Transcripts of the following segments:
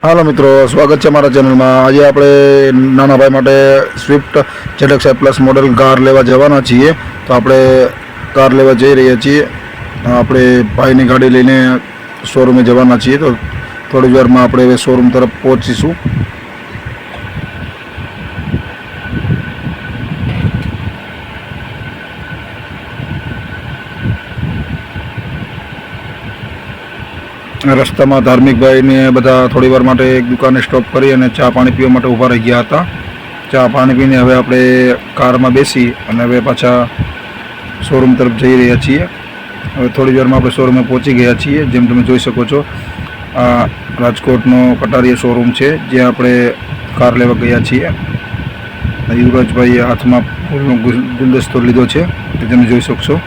હાલો મિત્રો, સ્વાગત છે મારા ચેનલમાં. આજે આપણે નાના ભાઈ માટે Swift ZX plus model car લેવા જવાના છીએ. તો આપણે કાર લેવા જઈ રહ્યા છીએ. આપણે ભાઈની ગાડી લઈને શોરૂમે જવાના છીએ. તો થોડી વારમાં આપણે શોરૂમ તરફ પહોંચીશું. રસ્તામાં ધાર્મિક ભાઈને બધા થોડી વાર માટે એક દુકાને સ્ટોપ કરી અને ચા પાણી પીવા માટે ઊભા રહી ગયા હતા. ચા પાણી પીને હવે આપણે કારમાં બેસી અને હવે પાછા શોરૂમ તરફ જઈ રહ્યા છીએ. હવે થોડી વારમાં આપણે શોરૂમે પહોંચી ગયા છીએ. જેમ તમે જોઈ શકો છો, આ રાજકોટનો કટારીયા શોરૂમ છે, જ્યાં આપણે કાર લેવા ગયા છીએ. યુવરાજભાઈએ હાથમાં ફૂલનો ગુલદસ્તો લીધો છે, તે તમે જોઈ શકશો.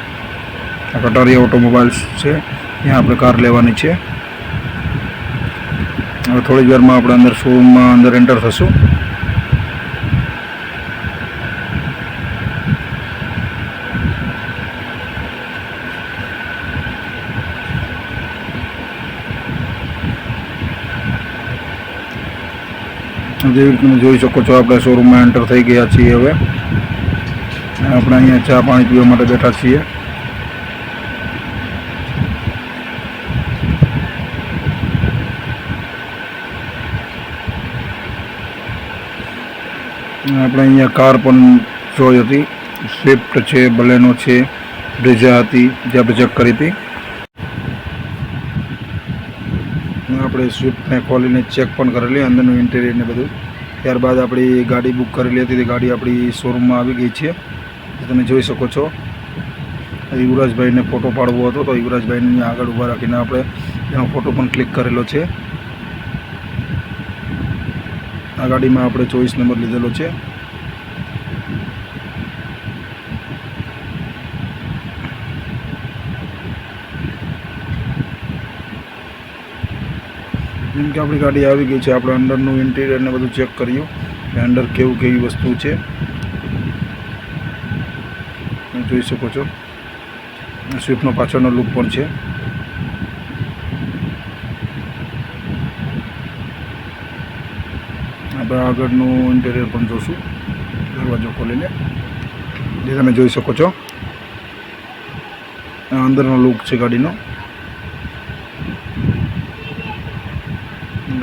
આ કટારીયા ઓટોમોબાઈલ્સ છે, ત્યાં આપણે કાર લેવાની છે. હવે થોડી જ વારમાં આપણે અંદર શોરૂમમાં અંદર એન્ટર થશું. જેવી રીતે તમે જોઈ શકો છો, આપણે શોરૂમમાં એન્ટર થઈ ગયા છીએ. હવે આપણે અહીંયા ચા પાણી પીવા માટે બેઠા છીએ. આપણે અહીંયા કાર પણ જોઈ હતી. સ્વિફ્ટ છે, બલેનો છે, બ્રેઝા હતી, જે આપણે ચેક કરી હતી. આપણે સ્વિફ્ટને ખોલીને ચેક પણ કરેલી, અંદરનું ઇન્ટિરિયર ને બધું. ત્યારબાદ આપણી ગાડી બુક કરેલી હતી, તે ગાડી આપણી શોરૂમમાં આવી ગઈ છે, જે તમે જોઈ શકો છો. યુવરાજભાઈને ફોટો પાડવો હતો, તો યુવરાજભાઈને આગળ ઊભા રાખીને આપણે એનો ફોટો પણ ક્લિક કરેલો છે. આ ગાડીમાં આપણે 24 નંબર લીધેલો છે. જેમ કે આપણી ગાડી આવી ગઈ છે, આપણે અંદરનું ઇન્ટિરિયર ને બધું ચેક કર્યું કે અંદર કેવી વસ્તુ છે, તમે જોઈ શકો છો. સ્વિફ્ટનો પાછળનો લુક પણ છે. આપણે આગળનું ઇન્ટિરિયર પણ જોશું, દરવાજો ખોલીને, જે તમે જોઈ શકો છો. અંદરનો લુક છે ગાડીનો.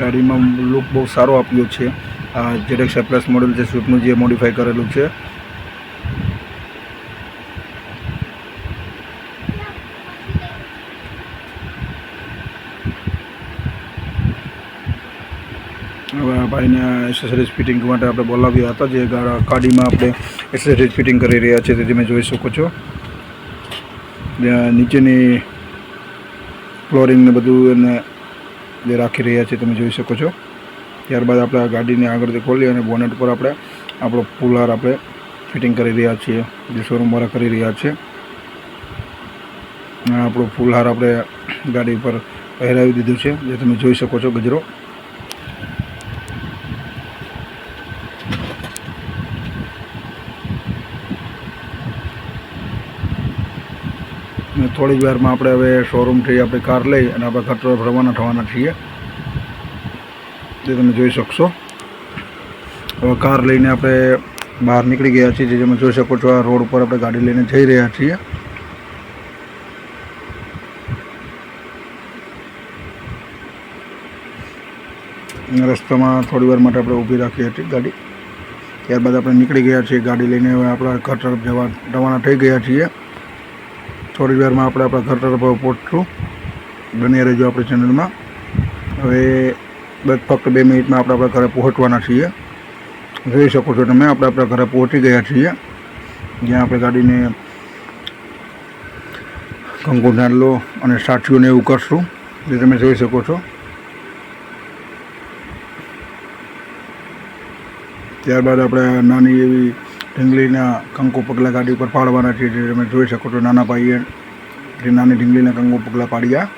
ગાડીમાં લુક બહુ સારો આપ્યો છે. આ ZX પ્લસ મોડેલ છે, સ્વિફ્ટનું જે મોડિફાઈ કરેલું છે. હવે આ ભાઈને એસેસરીઝ ફિટિંગ માટે આપણે બોલાવ્યા હતા, જે ગાડીમાં આપણે એસેસરીઝ ફિટિંગ કરી રહ્યા છે, તે તમે જોઈ શકો છો. નીચેની ફ્લોરિંગ ને બધું એને જે રાખી રહ્યા છે, તમે જોઈ શકો છો. ત્યારબાદ આપણે આ ગાડીને આગળથી ખોલી અને બોનેટ પર આપણે આપણો ફૂલહાર આપણે ફિટિંગ કરી રહ્યા છીએ, જે શોરૂમવાળા કરી રહ્યા છે. આપણો ફૂલહાર આપણે ગાડી પર પહેરાવી દીધું છે, જે તમે જોઈ શકો છો. ગજરો થોડી જ વારમાં આપણે હવે શોરૂમથી આપણે કાર લઈ અને આપણે ઘર તરફ રવાના થવાના છીએ, જે તમે જોઈ શકશો. હવે કાર લઈને આપણે બહાર નીકળી ગયા છીએ, જે તમે જોઈ શકો છો. આ રોડ ઉપર આપણે ગાડી લઈને જઈ રહ્યા છીએ. રસ્તામાં થોડી વાર માટે આપણે ઊભી રાખી હતી ગાડી. ત્યારબાદ આપણે નીકળી ગયા છીએ ગાડી લઈને. હવે આપણા ઘર તરફ રવાના થઈ ગયા છીએ. થોડી વારમાં આપણે આપણા ઘર તરફ પહોંચશું. બની રહેજો આપણી ચેનલમાં. હવે ફક્ત 2 મિનિટમાં આપણે આપણા ઘરે પહોંચવાના છીએ. જોઈ શકો છો તમે, આપણે આપણા ઘરે પહોંચી ગયા છીએ, જ્યાં આપણે ગાડીને કંકુ નાડલો અને સાઠીઓને એવું કરશું, જે તમે જોઈ શકો છો. ત્યારબાદ આપણે નાની એવી ઢીંગલીના કંકુ પગલાં ગાડી ઉપર પાડવાના છે, જે તમે જોઈ શકો છો. નાના ભાઈએ જે નાની ઢીંગલીના કંકુ પગલાં પાડ્યા.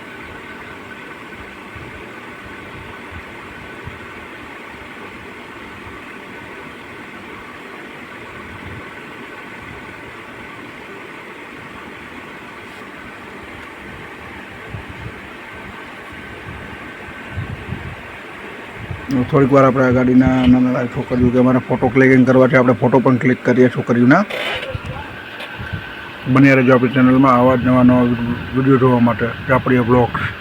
થોડીક વાર આપણે આ ગાડીના નાના છોકરીઓ કે અમારા ફોટો ક્લિકિંગ કરવા છે, આપણે ફોટો પણ ક્લિક કરીએ છોકરીઓના. બન્યા રહેજો આપણી ચેનલમાં આવા જ નવા વિડીયો જોવા માટે. આપણી બ્લોગ્સ.